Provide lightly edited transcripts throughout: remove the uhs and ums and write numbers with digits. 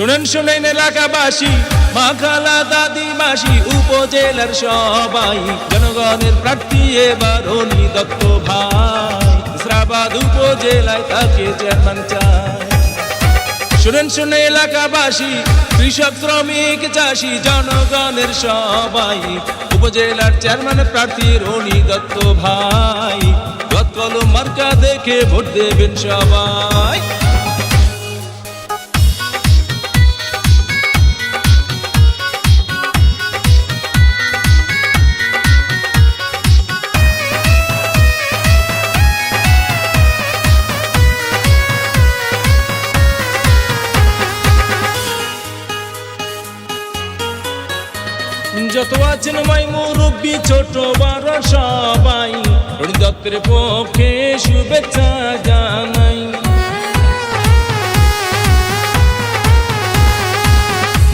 শুনেন শুনেন এলাকাবাসী, মা খালা দাদি মাসি উপজেলার সবাই, জনগণের প্রার্থী এবার অনি দত্ত ভাই। ইসরাবাদ উপজেলায় তাকে চেয়ারম্যান চাই। শুনেন শুনে এলাকাবাসী, কৃষক শ্রমিক চাষি জনগণের সবাই, উপজেলার চেয়ারম্যান প্রার্থীর অনি দত্ত ভাই। দত কলম মার্কা দেখে ভোট দেবেন সবাই। যত আছেন মাই মুরব্বী ছোট বড় সবাই, অনি দত্তের পক্ষে শুভেচ্ছা জানাই।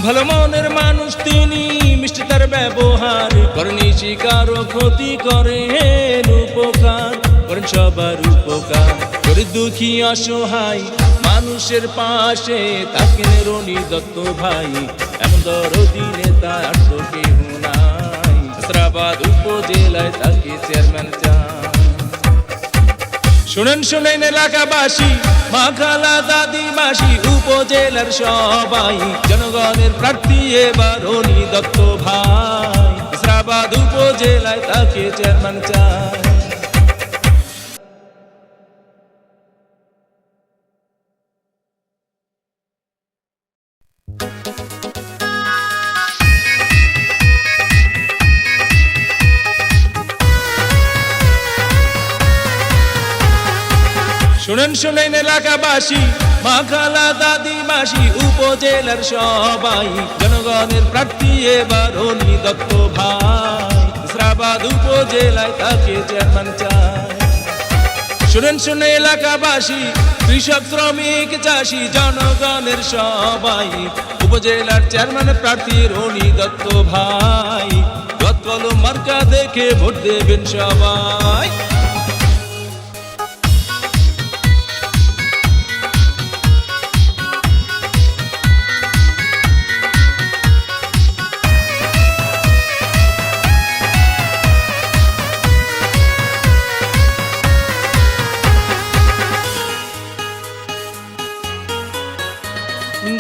ভালো মনের মানুষ তিনি, মিষ্টি তার ব্যবহার, করেনি শিকার ও ক্ষতি করেন উপকার, করেন সবার উপকার। গরিব দুঃখী অসহায় মানুষের পাশে থাকেন অনি দত্ত ভাই। এমন দরদি নেতা আর তো কেউ নাই, ইসরাবাদ উপজেলায় তাকে চেয়ারম্যান চাই। শুনেন শুনেন এলাকাবাসী, মা খালা দাদি মাসি উপজেলার সবাই, জনগণের প্রার্থী এবার অনি দত্ত ভাই। ইসরাবাদ উপজেলায় তাকে চেয়ারম্যান চাই। শুনেন শুনেন এলাকাবাসী, মা খালা দাদি মাসি উপজেলার সবাই, জনগণের প্রার্থী এবার অনি দত্ত ভাই। ইসরাবাদ উপজেলায় তাকে চেয়ারম্যান চাই। শুনেন শুনে এলাকাবাসী, কৃষক শ্রমিক চাষি জনগণের সবাই, উপজেলার চেয়ারম্যান প্রার্থীর অনি দত্ত ভাই। দত কলম মার্কা দেখে ভোট দেবেন সবাই।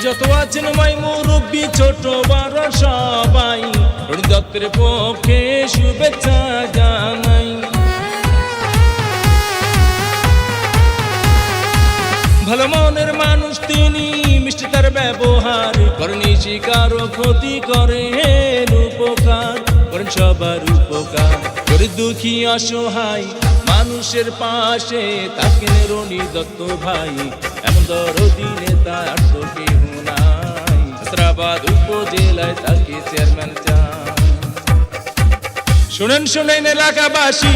যত আছেন মাই মুরব্বী ছোট বড় সবাই, অনি দত্তের পক্ষে শুভেচ্ছা জানাই। ভালো মনের মানুষ তিনি, মিষ্টি তার ব্যবহার, করেনি শিকার ও ক্ষতি করেন উপকার, করেন সবার উপকার। গরিব দুঃখী অসহায় মানুষের পাশে থাকেন অনি দত্ত ভাই। এমন দরদি নেতা আর তো কেউ নাই, ইসরাবাদ উপজেলায় তাকে চেয়ারম্যান চাই। শুনেন শুনেন এলাকাবাসী,